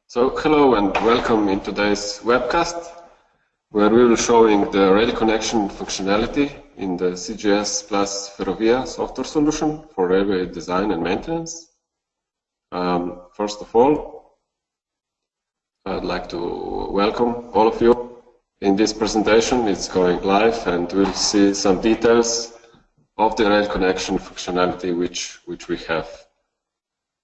So hello and welcome in today's webcast, where we will be showing the rail connection functionality in the CGS plus Ferrovia software solution for railway design and maintenance. First of all, I'd like to welcome all of you. In this presentation, it's going live and we'll see some details of the rail connection functionality which we have.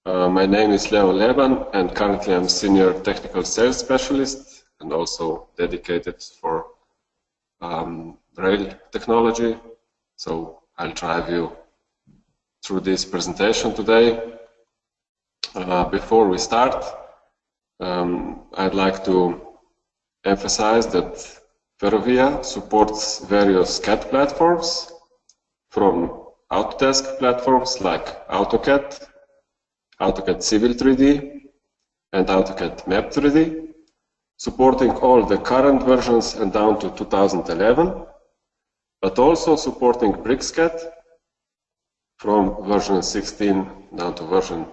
My name is Leo Leban, and currently I'm Senior Technical Sales Specialist and also dedicated for rail technology. So I'll drive you through this presentation today. Before we start, I'd like to emphasize that Ferrovia supports various CAD platforms, from Autodesk platforms like AutoCAD, AutoCAD Civil 3D, and AutoCAD Map 3D, supporting all the current versions and down to 2011, but also supporting BricsCAD from version 16 down to version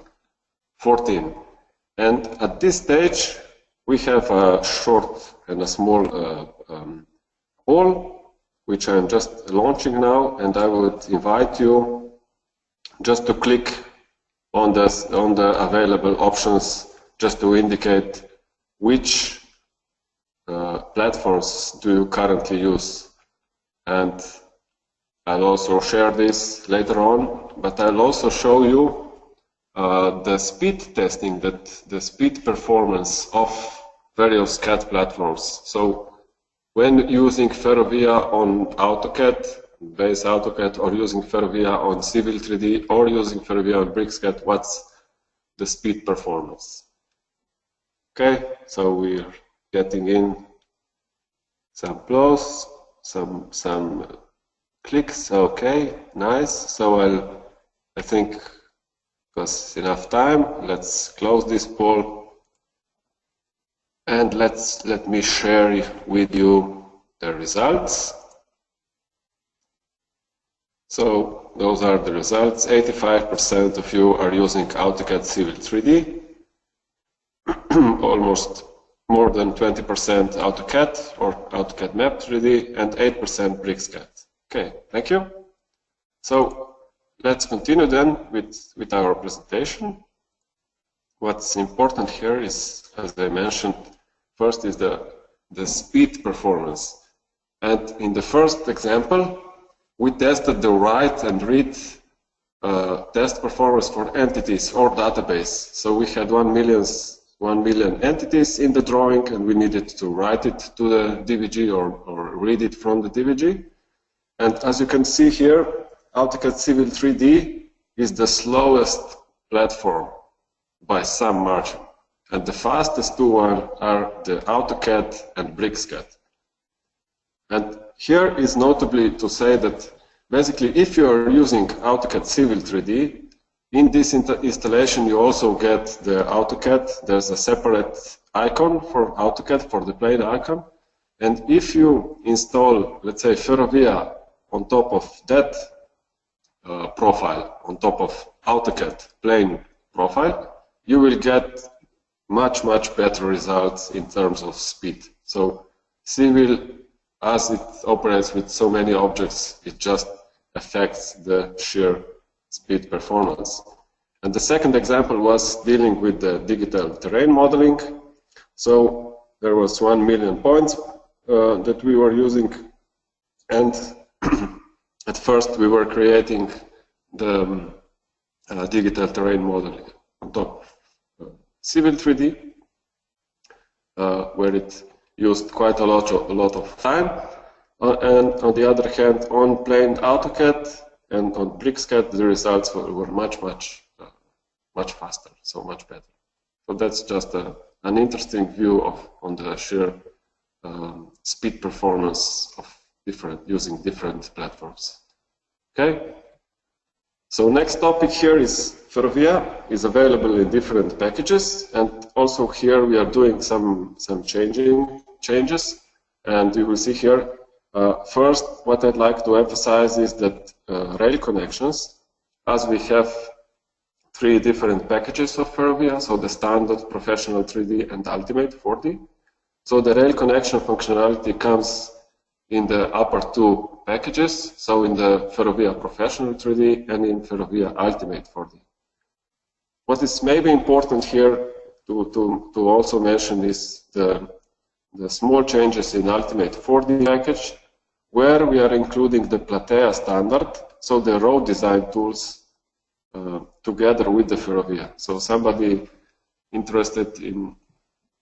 14. And at this stage, we have a short and a small poll, which I'm just launching now, and I would invite you just to click on the available options, just to indicate which platforms do you currently use. And I'll also share this later on, but I'll also show you the speed testing, the speed performance of various CAD platforms. So when using Ferrovia on AutoCAD, base AutoCAD, or using Ferrovia on Civil 3D, or using Ferrovia on BricsCAD, what's the speed performance? Okay, so we're getting in some applause, some clicks. Okay, nice. So I think it was enough time. Let's close this poll. And let me share with you the results. So those are the results. 85% of you are using AutoCAD Civil 3D, almost more than 20% AutoCAD or AutoCAD Map 3D, and 8% BricsCAD. Okay, thank you. So let's continue then with our presentation. What's important here is, as I mentioned, first is the speed performance. And in the first example, we tested the write and read test performance for entities or database. So we had 1 million entities in the drawing, and we needed to write it to the DVG or read it from the DVG. And as you can see here, AutoCAD Civil 3D is the slowest platform by some margin. And the fastest two are the AutoCAD and BricsCAD. And here is notably to say that basically if you are using AutoCAD Civil 3D, in this installation you also get the AutoCAD. There's a separate icon for AutoCAD, for the plain icon. And if you install, let's say, Ferrovia on top of that profile, on top of AutoCAD plain profile, you will get much better results in terms of speed. So Civil, as it operates with so many objects, it just affects the sheer speed performance. And the second example was dealing with the digital terrain modeling. So there was 1 million points that we were using, and at first we were creating the digital terrain modeling on top of Civil 3D, where it used quite a lot of time, and on the other hand, on plain AutoCAD and on BricsCAD, the results were much faster, so much better. So that's just an interesting view on the sheer speed performance of using different platforms. Okay. So next topic here is Ferrovia is available in different packages, and also here we are doing some changes, and you will see here. First, what I'd like to emphasize is that rail connections, as we have three different packages of Ferrovia, so the standard, professional 3D, and ultimate 4D. So the rail connection functionality comes in the upper two packages, so in the Ferrovia Professional 3D and in Ferrovia Ultimate 4D. What is maybe important here to also mention is the small changes in Ultimate 4D package, where we are including the Platea standard, so the road design tools together with the Ferrovia. So somebody interested in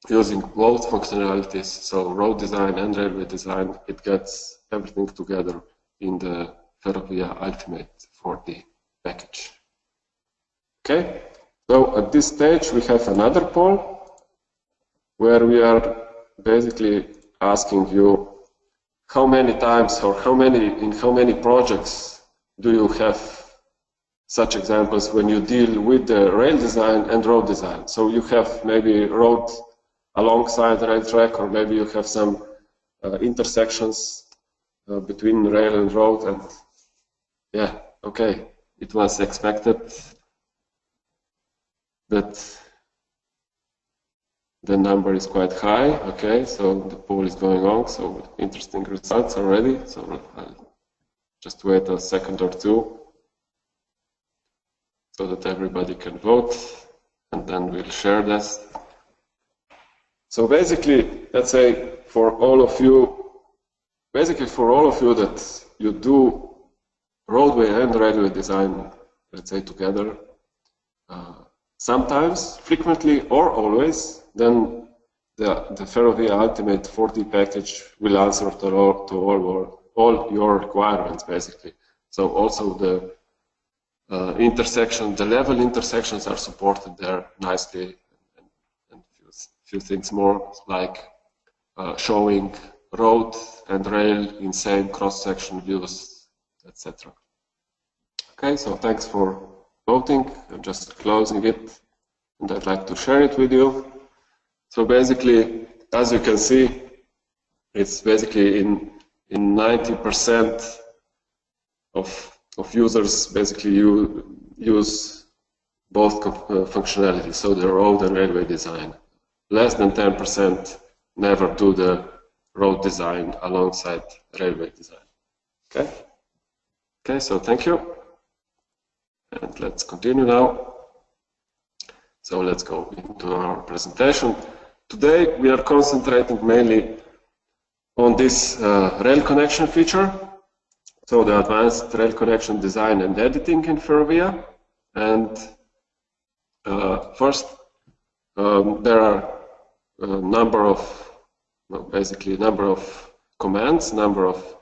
using both functionalities, so road design and railway design, it gets everything together in the Ferrovia Ultimate 4D package. Okay, so at this stage we have another poll where we are basically asking you how many times or in how many projects do you have such examples when you deal with the rail design and road design. So you have maybe road alongside the rail track, or maybe you have some intersections between rail and road, and yeah, okay, it was expected that the number is quite high. Okay, so the poll is going on, so interesting results already. So I'll just wait a second or two so that everybody can vote, and then we'll share this. So basically, let's say for all of you that you do roadway and railway design, let's say together, sometimes, frequently, or always, then the Ferrovia Ultimate 4D package will answer to all your requirements, basically. So also the the level intersections are supported there nicely, and few things more, like showing road and rail in same cross-section views, etc. Okay, so thanks for voting. I'm just closing it, and I'd like to share it with you. So basically, as you can see, it's basically in 90% of users basically use both functionalities, so the road and railway design. Less than 10% never do the road design alongside railway design. Okay? Okay, so thank you. And let's continue now. So let's go into our presentation. Today we are concentrating mainly on this rail connection feature. So the advanced rail connection design and editing in Ferrovia. And first, there are a number of, basically a number of commands, number of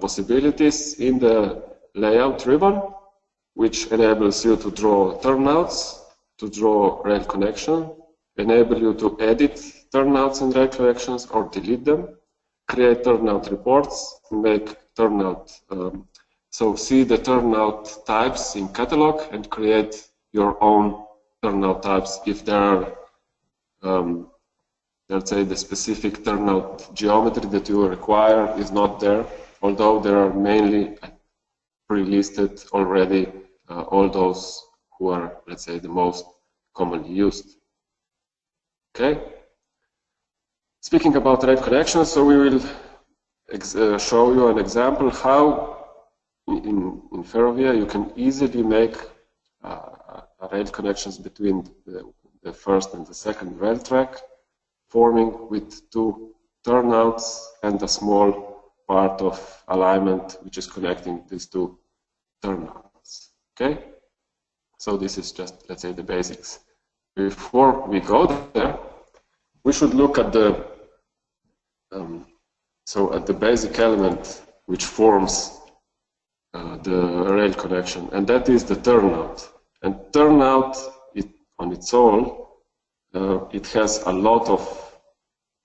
possibilities in the layout ribbon, which enables you to draw turnouts, to draw rail connection, enable you to edit turnouts and rail connections or delete them, create turnout reports, make turnout, so see the turnout types in catalog and create your own turnout types if there are, let's say, the specific turnout geometry that you require is not there, although there are mainly pre-listed already all those who are, let's say, the most commonly used. Okay. Speaking about rail connections, so we will show you an example how in Ferrovia you can easily make rail connections between the first and the second rail track, forming with two turnouts and a small part of alignment which is connecting these two turnouts. Okay? So this is just, let's say, the basics. Before we go there, we should look at the at the basic element which forms the rail connection, and that is the turnout. And turnout, on its own, it has a lot of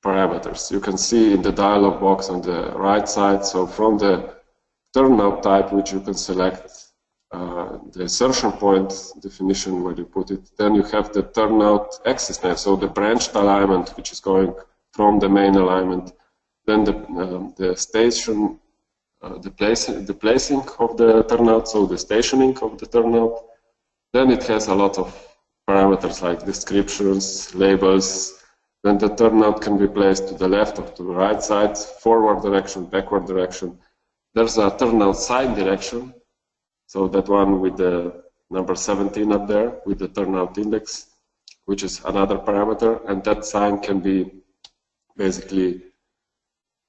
parameters. You can see in the dialog box on the right side, so from the turnout type, which you can select the insertion point definition where you put it, then you have the turnout axis name, so the branched alignment which is going from the main alignment, then the station, the placing of the turnout, so the stationing of the turnout, Then it has a lot of parameters like descriptions, labels. Then the turnout can be placed to the left or to the right side, forward direction, backward direction. There's a turnout sign direction, so that one with the number 17 up there with the turnout index, which is another parameter, and that sign can be basically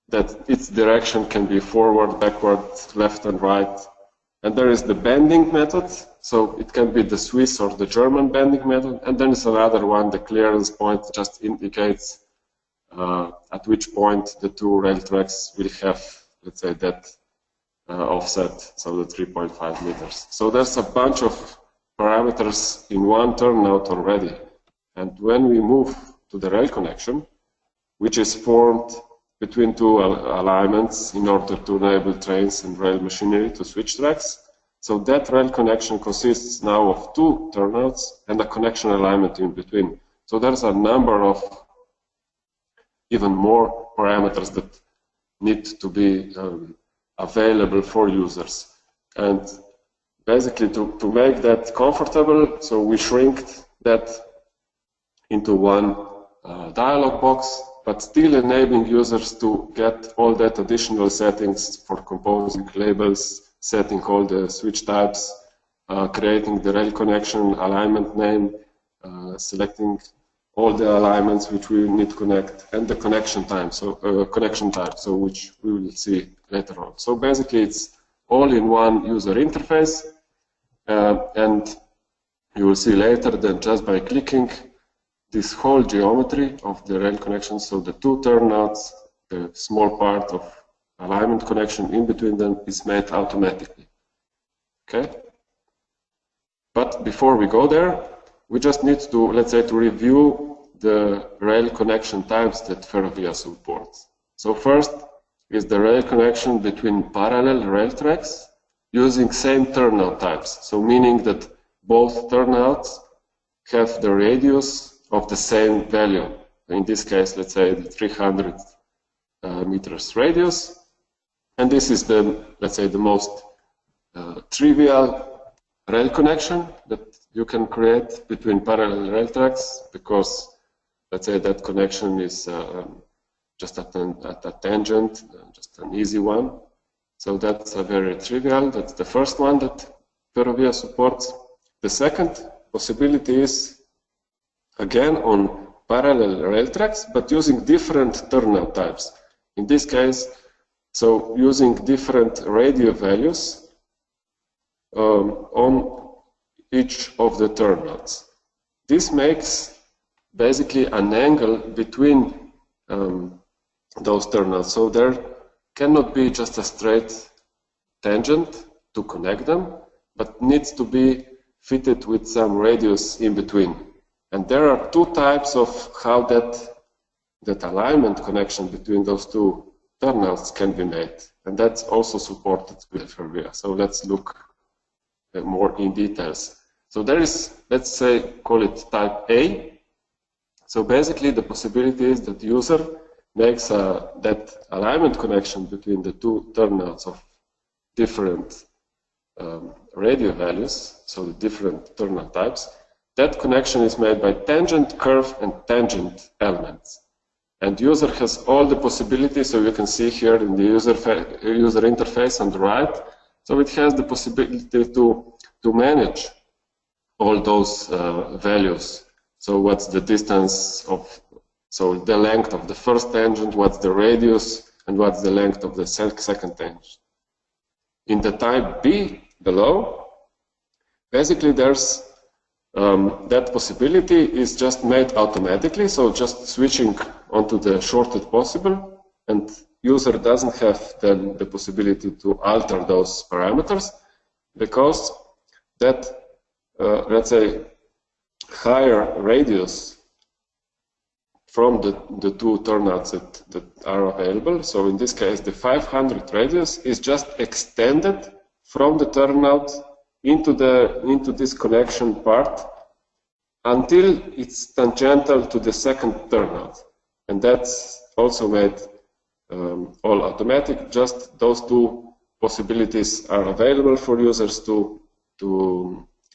that its direction can be forward, backward, left and right. And there is the bending method, so it can be the Swiss or the German bending method, and then there's another one, the clearance point, just indicates at which point the two rail tracks will have, let's say, that offset, so the 3.5 meters. So there's a bunch of parameters in one turnout already. And when we move to the rail connection, which is formed between two alignments in order to enable trains and rail machinery to switch tracks. So that rail connection consists now of two turnouts and a connection alignment in between. So there's a number of even more parameters that need to be available for users. And basically to make that comfortable, so we shrinked that into one dialog box, but still enabling users to get all that additional settings for composing labels, setting all the switch types, creating the rail connection alignment name, selecting all the alignments which we need to connect, and the connection time, so connection type, so which we will see later on. So basically, it's all in one user interface, and you will see later that just by clicking this whole geometry of the rail connection, so the two turnouts, the small part of alignment connection in between them is made automatically. Okay? But before we go there, we just need to, let's say, to review the rail connection types that Ferrovia supports. So first is the rail connection between parallel rail tracks using same turnout types. So meaning that both turnouts have the radius of the same value. In this case, let's say the 300 meters radius. And this is the, let's say, the most trivial rail connection that you can create between parallel rail tracks, because let's say that connection is just at a tangent, just an easy one. So that's a very trivial. That's the first one that Ferrovia supports. The second possibility is again on parallel rail tracks, but using different turnout types. In this case, so using different radio values on each of the turnouts. This makes basically an angle between those turnouts. So there cannot be just a straight tangent to connect them, but needs to be fitted with some radius in between. And there are two types of how that alignment connection between those two turnouts can be made. And that's also supported with Ferrovia. So let's look more in details. So there is, let's say, call it type A. So basically the possibility is that the user makes that alignment connection between the two turnouts of different radio values, so the different turnout types. That connection is made by tangent, curve, and tangent elements. And user has all the possibilities, so you can see here in the user interface on the right. So it has the possibility to manage all those values. So what's the distance of, so the length of the first tangent, what's the radius, and what's the length of the second tangent. In the type B below, basically there's that possibility is just made automatically, so just switching onto the shortest possible, and user doesn't have then the possibility to alter those parameters, because that, let's say, higher radius from the two turnouts that are available. So in this case, the 500 radius is just extended from the turnout into this connection part until it's tangential to the second turnout. And that's also made all automatic. Just those two possibilities are available for users to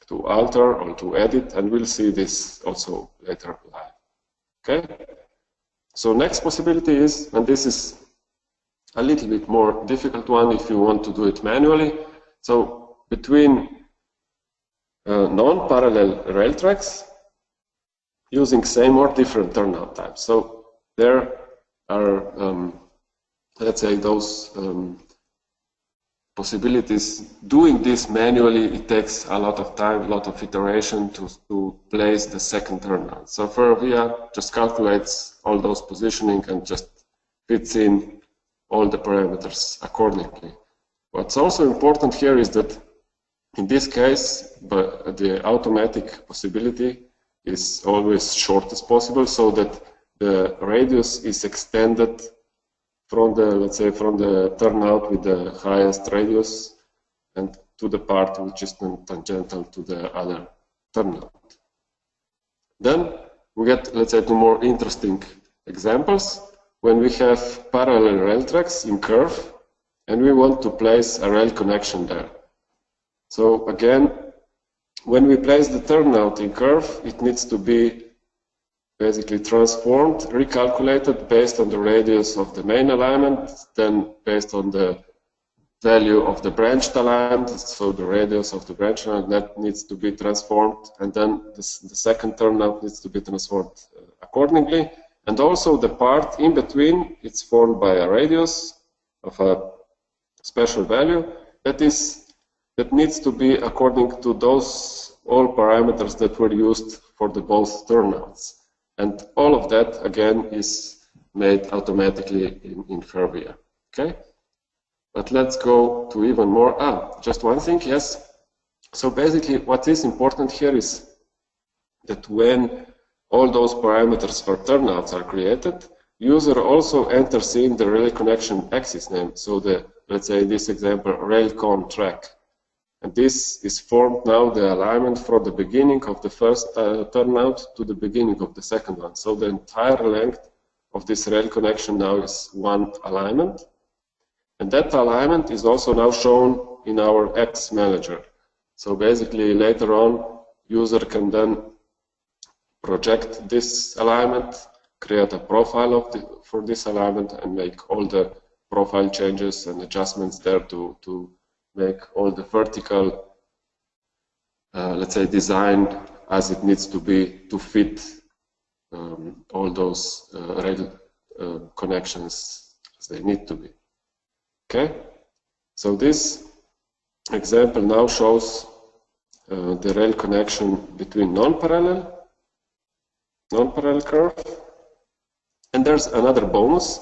to alter or to edit, and we'll see this also later live. Okay? So next possibility is, and this is a little bit more difficult one if you want to do it manually. So between non-parallel rail tracks, using same or different turnout types. So there are, let's say, those possibilities. Doing this manually, it takes a lot of time, a lot of iteration to place the second turnout. So Ferrovia just calculates all those positioning and just fits in all the parameters accordingly. What's also important here is that in this case, the automatic possibility is always short as possible, so that the radius is extended from the, let's say, from the turnout with the highest radius and to the part which is tangential to the other turnout. Then we get, let's say, two more interesting examples. When we have parallel rail tracks in curve and we want to place a rail connection there. So again, when we place the turnout in curve, it needs to be basically transformed, recalculated based on the radius of the main alignment, then based on the value of the branched alignment, so the radius of the branched alignment, that needs to be transformed, and then the second turnout needs to be transformed accordingly. And also the part in between, it's formed by a radius of a special value that needs to be according to those all parameters that were used for the both turnouts. And all of that, again, is made automatically in Ferrovia. Okay? But let's go to even more. Just one thing, yes. So basically, what is important here is that when all those parameters for turnouts are created, user also enters in the rail connection axis name. So the, let's say in this example, railcon track. And this is formed now the alignment from the beginning of the first turnout to the beginning of the second one. So the entire length of this rail connection now is one alignment. And that alignment is also now shown in our X manager. So basically later on, user can then project this alignment, create a profile for this alignment, and make all the profile changes and adjustments there to make all the vertical, let's say, design as it needs to be to fit all those rail connections as they need to be. Okay, so this example now shows the rail connection between non-parallel curve, and there's another bonus.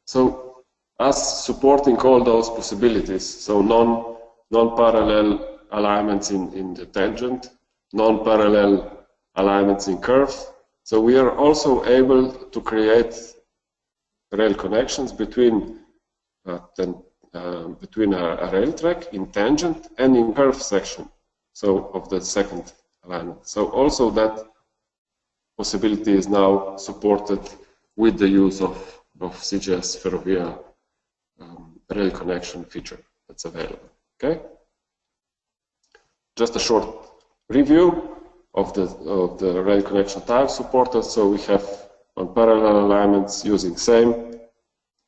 So us supporting all those possibilities, so non-parallel alignments in the tangent, non-parallel alignments in curve. So we are also able to create rail connections between a rail track in tangent and in curve section, so of the second alignment. So also that possibility is now supported with the use of CGS Ferrovia rail connection feature that's available. Okay. Just a short review of the rail connection types supported. So we have on parallel alignments using same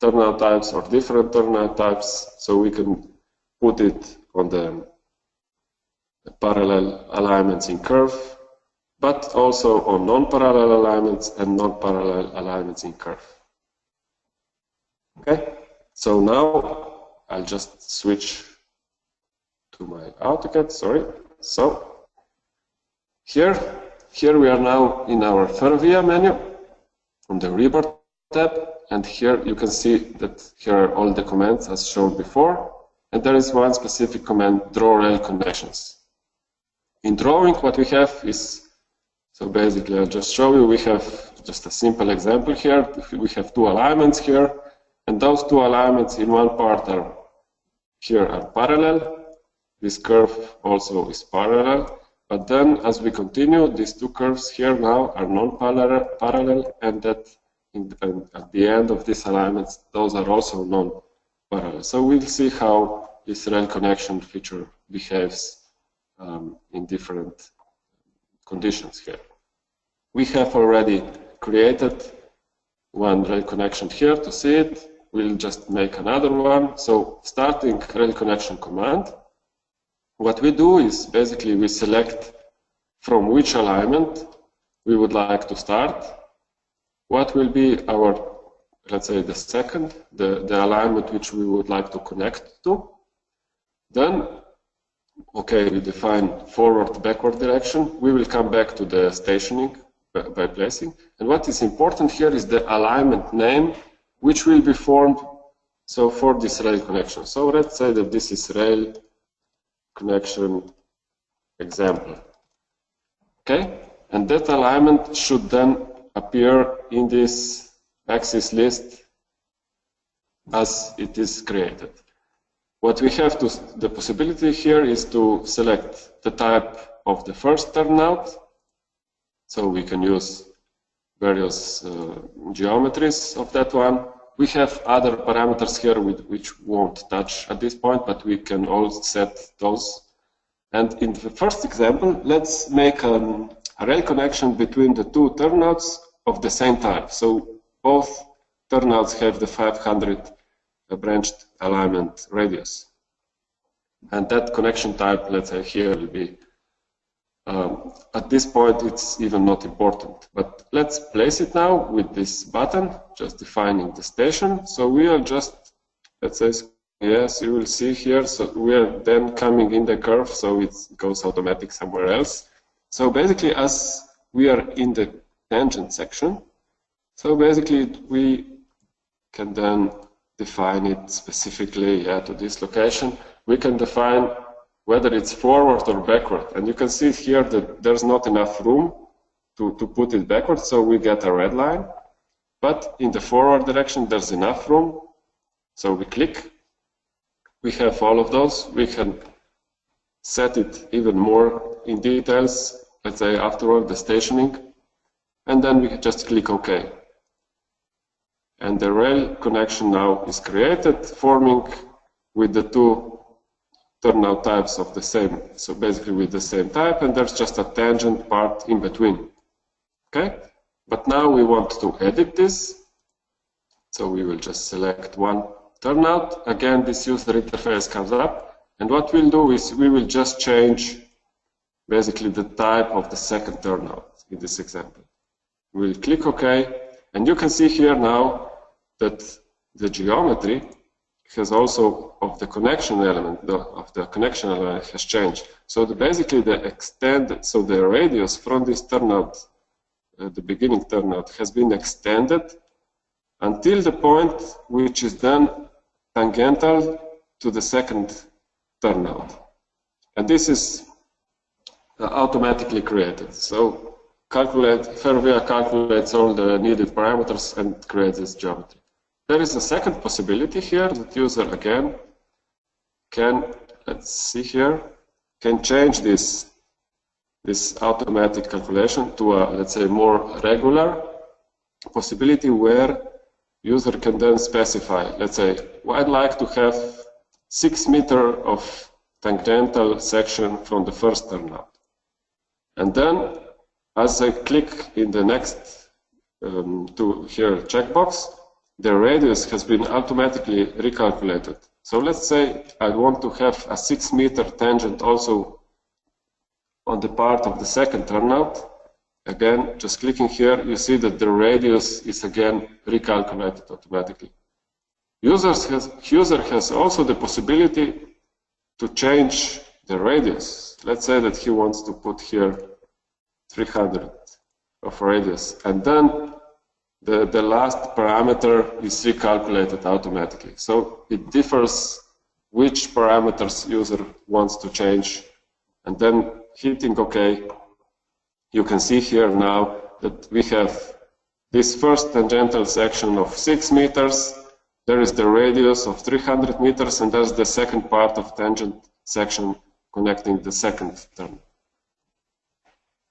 turnout types or different turnout types. So we can put it on the parallel alignments in curve, but also on non-parallel alignments and non-parallel alignments in curve. Okay, so now I'll just switch to my AutoCAD, sorry. So here we are now in our Ferrovia menu on the Report tab, and here you can see that here are all the commands as shown before, and there is one specific command, draw rail connections. In drawing, what we have is, so basically I'll just show you, we have just a simple example here. We have two alignments here, and those two alignments in one part are parallel. This curve also is parallel, but then as we continue, these two curves here now are non-parallel, and that at the end of these alignments, those are also non-parallel. So we'll see how this rail connection feature behaves in different conditions here. We have already created one rail connection here to see it. We'll just make another one. So starting rail connection command, what we do is basically we select from which alignment we would like to start, what will be our, let's say, the second, the alignment which we would like to connect to. Then, okay, we define forward, backward direction. We will come back to the stationing by placing. And what is important here is the alignment name, which will be formed so for this rail connection. So let's say that this is rail connection example. Okay? And that alignment should then appear in this axis list as it is created. What we have to, the possibility here is to select the type of the first turnout. So we can use various geometries of that one. We have other parameters here which won't touch at this point, but we can all set those. And in the first example, let's make a rail connection between the two turnouts of the same type. So both turnouts have the 500 branched alignment radius. And that connection type, let's say here, will be, at this point, it's even not important. But let's place it now with this button, just defining the station. So we are just, let's say, yes, you will see here, so we are then coming in the curve, so it goes automatic somewhere else. So basically, as we are in the tangent section, so basically we can then define it specifically to this location. We can define whether it's forward or backward. And you can see here that there's not enough room to put it backward, so we get a red line. But in the forward direction, there's enough room. So we click. We have all of those. We can set it even more in details, let's say afterward, the stationing. And then we can just click OK. And the rail connection now is created, forming with the two turnout types of the same, so basically with the same type, and there's just a tangent part in between. Okay? But now we want to edit this, so we will just select one turnout. Again, this user interface comes up, and what we'll do is we will just change basically the type of the second turnout in this example. We'll click OK, and you can see here now that the geometry has also of the connection element, has changed. So basically the extended, so the radius from this turnout, the beginning turnout, has been extended until the point which is then tangential to the second turnout. And this is automatically created. So Ferrovia calculates all the needed parameters and creates this geometry. There is a second possibility here that user again can, let's see here, can change this automatic calculation to a, let's say, more regular possibility where user can then specify, let's say, well, I'd like to have 6 meters of tangential section from the first turnout. And then as I click in the next to here checkbox, the radius has been automatically recalculated. So let's say I want to have a 6 meter tangent also on the part of the second turnout. Again, just clicking here, you see that the radius is again recalculated automatically. User has also the possibility to change the radius. Let's say that he wants to put here 300 of radius, and then the last parameter is recalculated automatically. So it differs which parameters user wants to change, and then hitting OK, you can see here now that we have this first tangential section of 6 meters, there is the radius of 300 meters, and there's the second part of tangent section connecting the second turn.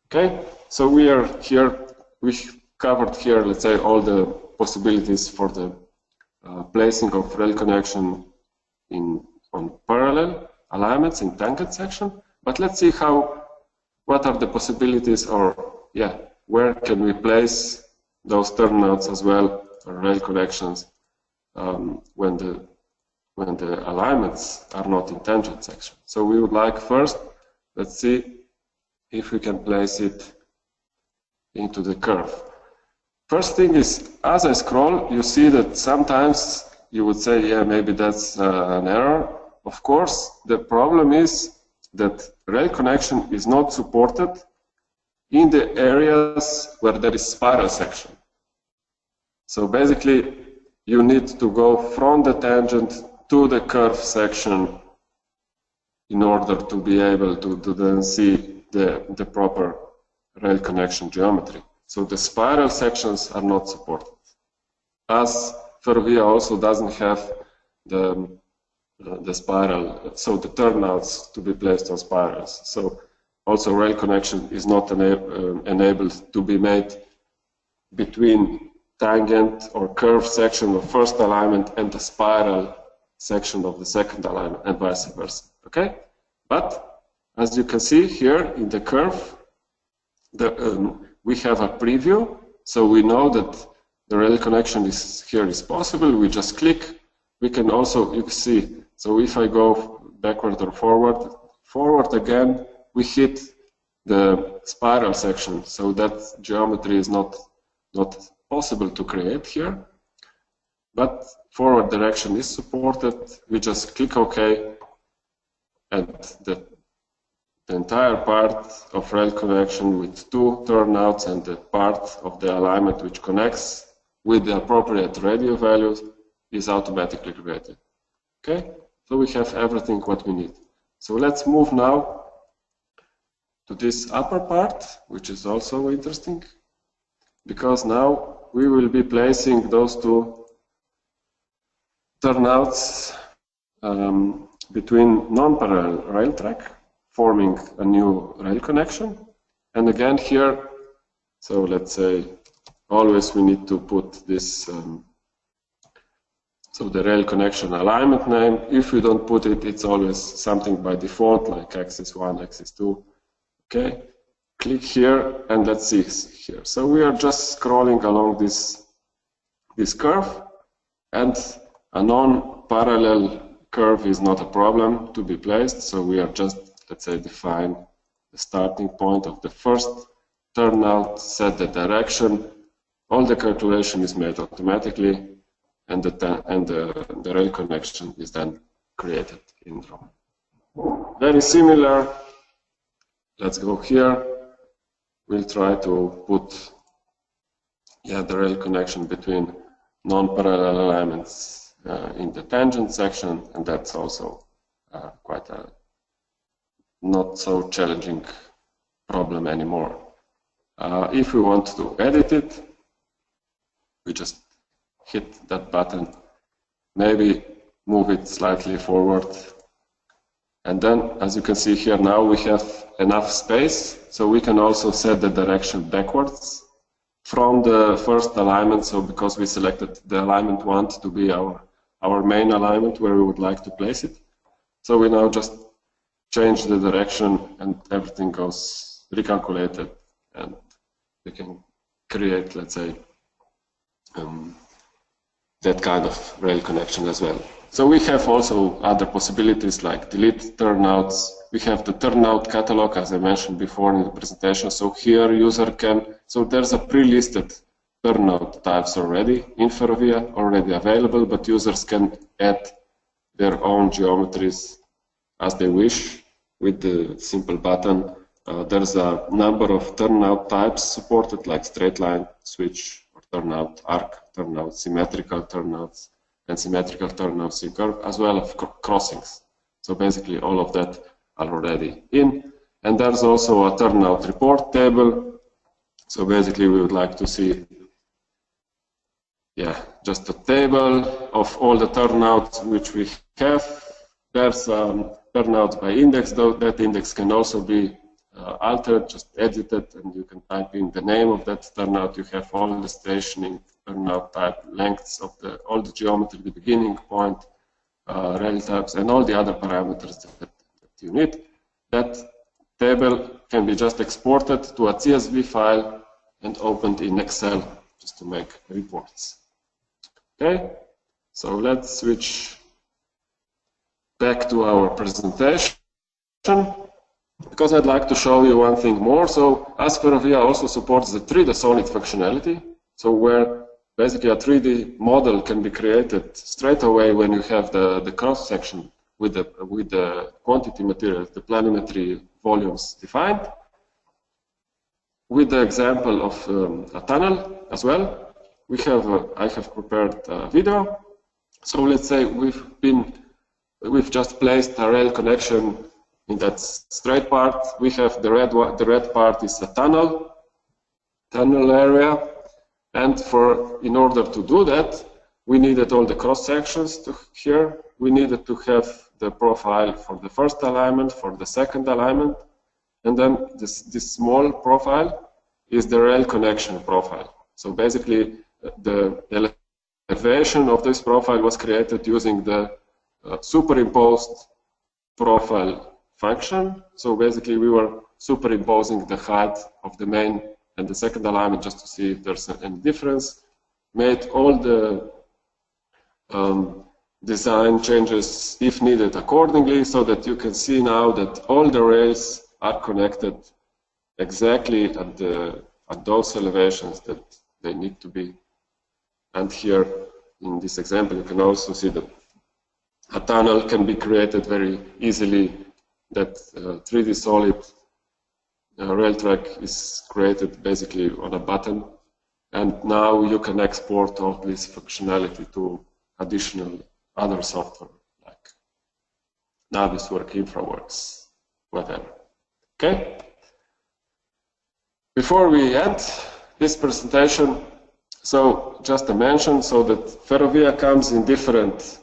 Okay, so we are here, we covered here, let's say, all the possibilities for the placing of rail connection on parallel alignments in tangent section. But let's see what are the possibilities, or where can we place those turnouts as well, or rail connections, when the alignments are not in tangent section. So we would like first, let's see if we can place it into the curve. First thing is, as I scroll, you see that sometimes you would say, yeah, maybe that's an error. Of course, the problem is that rail connection is not supported in the areas where there is spiral section. So basically, you need to go from the tangent to the curve section in order to be able to then see the proper rail connection geometry. So the spiral sections are not supported. As Ferrovia also doesn't have the spiral, so the turnouts to be placed on spirals. So also rail connection is not enabled to be made between tangent or curve section of first alignment and the spiral section of the second alignment, and vice versa. Okay? But as you can see here in the curve, we have a preview, so we know that the rail connection is possible. We just click. We can also, you can see, so if I go backward or forward again, we hit the spiral section, so that geometry is not possible to create here. But forward direction is supported. We just click OK, and the entire part of rail connection with two turnouts and the part of the alignment which connects with the appropriate radio values is automatically created. Okay, so we have everything what we need. So let's move now to this upper part, which is also interesting, because now we will be placing those two turnouts between non-parallel rail track, forming a new rail connection. And again here, so let's say always we need to put this, so the rail connection alignment name. If we don't put it, it's always something by default, like axis 1, axis 2. Okay, click here, and let's see here. So we are just scrolling along this curve, and a non-parallel curve is not a problem to be placed. So we are just, let's say, define the starting point of the first turnout, set the direction. All the calculation is made automatically, and the rail connection is then created in RAW. Very similar. Let's go here. We'll try to put the rail connection between non-parallel alignments in the tangent section, and that's also quite a not so challenging problem anymore. If we want to edit it, we just hit that button, maybe move it slightly forward, and then, as you can see here, now we have enough space, so we can also set the direction backwards from the first alignment. So because we selected the alignment 1 to be our main alignment where we would like to place it, so we now just change the direction and everything goes recalculated, and we can create, let's say, that kind of rail connection as well. So we have also other possibilities like delete turnouts. We have the turnout catalog, as I mentioned before in the presentation. So here user can, so there's a pre-listed turnout types already in Ferrovia, already available, but users can add their own geometries as they wish with the simple button. There's a number of turnout types supported, like straight line, switch, or turnout, arc, turnout, symmetrical turnouts, and symmetrical turnouts in curve, as well as crossings. So basically all of that are already in. And there's also a turnout report table. So basically we would like to see just a table of all the turnouts which we have. There's turnouts by index, though that index can also be altered, just edited, and you can type in the name of that turnout. You have all the stationing, turnout type, lengths of all the geometry, the beginning point, rail types, and all the other parameters that you need. that table can be just exported to a CSV file and opened in Excel just to make reports. Okay, so let's switch back to our presentation, because I'd like to show you one thing more. So as Ferrovia also supports the 3D solid functionality, so where basically a 3D model can be created straight away when you have the cross section with the quantity materials, the planimetry volumes defined. With the example of a tunnel as well, I have prepared a video. So let's say we've just placed a rail connection in that straight part. We have the red part is a tunnel area, and in order to do that, we needed all the cross sections here. We needed to have the profile for the first alignment, for the second alignment, and then this small profile is the rail connection profile. So basically, the elevation of this profile was created using the superimposed profile function. So basically, we were superimposing the height of the main and the second alignment just to see if there's any difference. Made all the design changes if needed accordingly, so that you can see now that all the rails are connected exactly at those elevations that they need to be. And here in this example, you can also see that a tunnel can be created very easily. That 3D solid rail track is created basically on a button, and now you can export all this functionality to additional other software like Navisworks, InfraWorks, whatever. Okay. Before we end this presentation, so just to mention, so that Ferrovia comes in different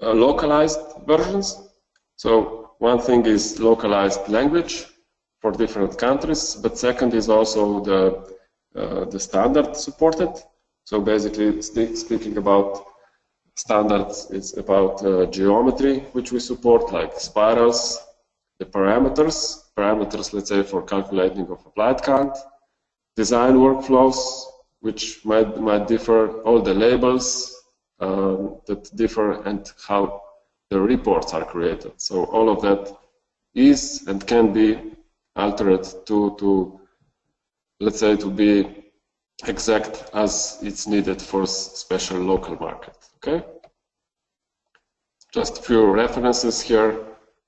localized versions. So one thing is localized language for different countries, but second is also the standard supported. So basically, speaking about standards, it's about geometry, which we support, like spirals, the parameters, let's say, for calculating of applied count, design workflows, which might differ, all the labels that differ, and how the reports are created. So all of that is and can be altered to let's say, to be exact as it's needed for special local market. Okay. Just a few references here.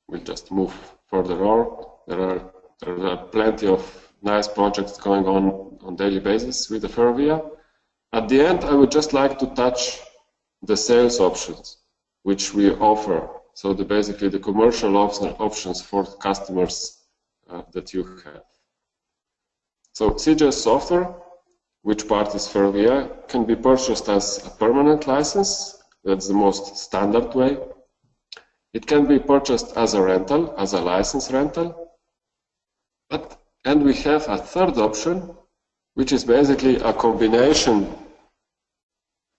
We'll just move further on. There are plenty of nice projects going on daily basis with the Ferrovia. At the end, I would just like to touch the sales options which we offer. So basically the commercial options for customers that you have. So CGS software, which part is Ferrovia, can be purchased as a permanent license. That's the most standard way. It can be purchased as a rental, as a license rental. And we have a third option, which is basically a combination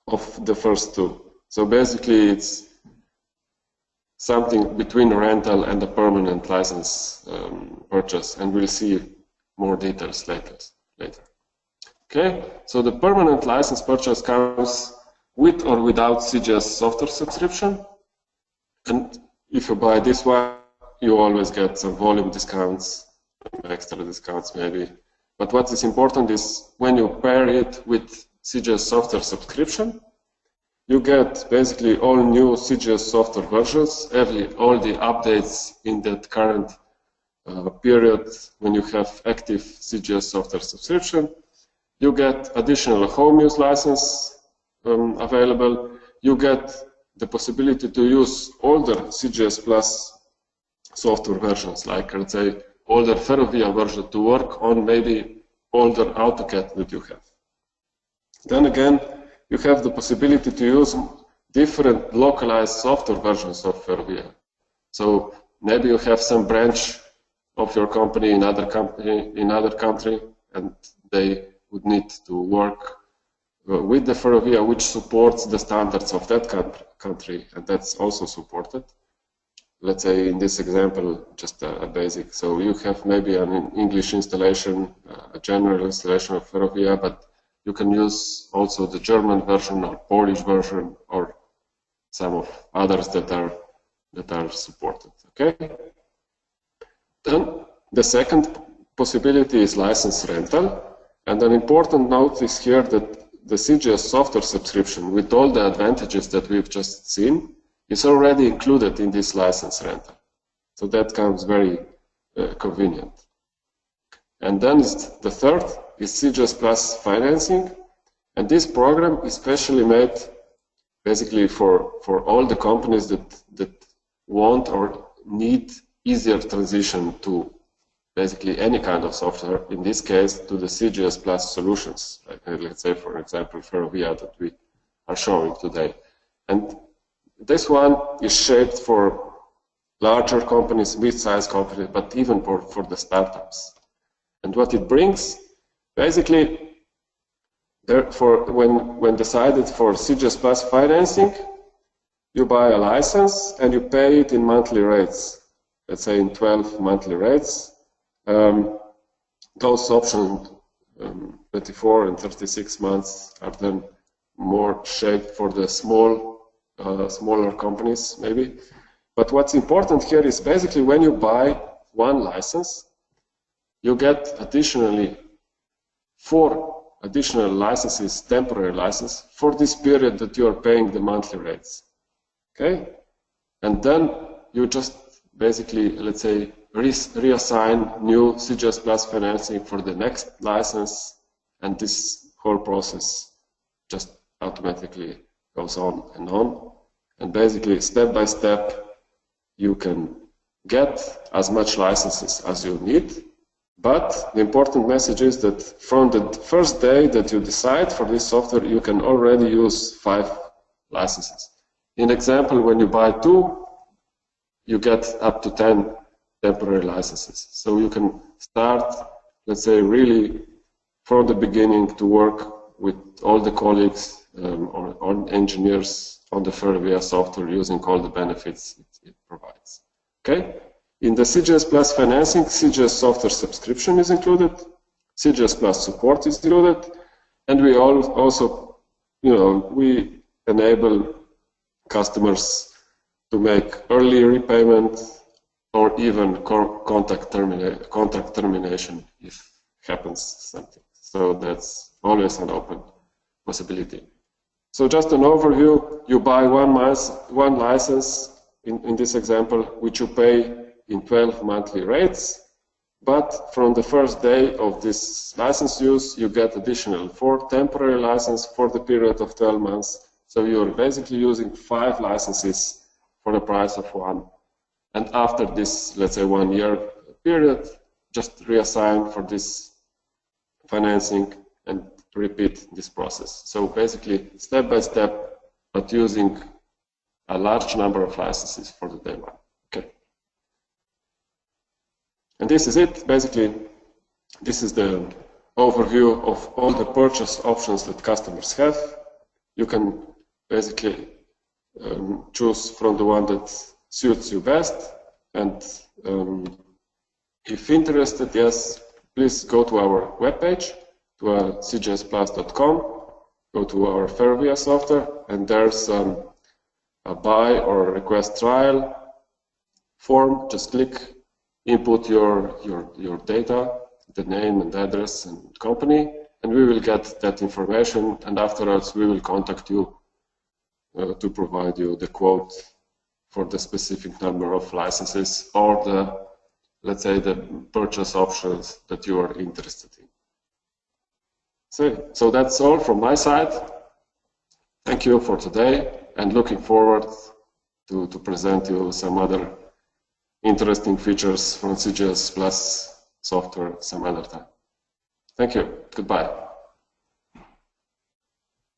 of the first two. So basically it's something between a rental and a permanent license purchase, and we'll see more details later. Okay, so the permanent license purchase comes with or without CGS software subscription, and if you buy this one, you always get some volume discounts, extra discounts maybe. But what is important is when you pair it with CGS software subscription, you get basically all new CGS software versions, all the updates in that current period when you have active CGS software subscription. You get additional home use license available. You get the possibility to use older CGS Plus software versions, like let's say older Ferrovia version, to work on maybe older AutoCAD that you have. Then again, you have the possibility to use different localized software versions of Ferrovia. So maybe you have some branch of your company in other country, and they would need to work with the Ferrovia, which supports the standards of that country, and that's also supported. let's say in this example, just a basic. So you have maybe an English installation, a general installation of Ferrovia, but you can use also the German version or Polish version or some of others that are supported. Okay. Then the second possibility is license rental, and an important note is here that the CGS software subscription, with all the advantages that we've just seen, is already included in this license rental. So that comes very convenient. And then the third is CGS Plus financing, and this program is specially made basically for all the companies that want or need easier transition to basically any kind of software, in this case to the CGS Plus solutions, like let's say for example Ferrovia that we are showing today. And this one is shaped for larger companies, mid-sized companies, but even for the startups. And what it brings, basically, therefore, when decided for CGS Plus financing, you buy a license and you pay it in monthly rates, let's say in 12 monthly rates. Those options, 24 and 36 months, are then more shaped for the smaller companies, maybe. But what's important here is basically when you buy one license, you get additionally 4 additional licenses, temporary licenses, for this period that you are paying the monthly rates. Okay? And then you just basically, let's say, reassign new CGS Plus financing for the next license, and this whole process just automatically goes on. And basically, step by step, you can get as much licenses as you need. But the important message is that from the first day that you decide for this software, you can already use 5 licenses. In example, when you buy 2, you get up to 10 temporary licenses. So you can start, let's say, really from the beginning to work with all the colleagues or engineers on the Ferrovia software using all the benefits it provides. Okay? In the CGS Plus financing, CGS software subscription is included, CGS Plus support is included, and we also, we enable customers to make early repayment or even contract termination if happens something. So that's always an open possibility. So just an overview, you buy one license in this example, which you pay in 12 monthly rates, but from the first day of this license use, you get additional 4 temporary licenses for the period of 12 months. So you're basically using 5 licenses for the price of 1. And after this, let's say 1 year period, just reassign for this financing and repeat this process. So basically, step by step, but using a large number of licenses for the day 1. Okay. And this is it. Basically, this is the overview of all the purchase options that customers have. You can basically choose from the one that suits you best. And if interested, yes, please go to our webpage, to cgsplus.com, go to our Ferrovia software, and there's a buy or request trial form. Just click, input your data, the name and address and company, and we will get that information, and afterwards we will contact you to provide you the quote for the specific number of licenses or the, let's say, the purchase options that you are interested in. So that's all from my side. Thank you for today, and looking forward to present you some other interesting features from CGS Plus software some other time. Thank you. Goodbye.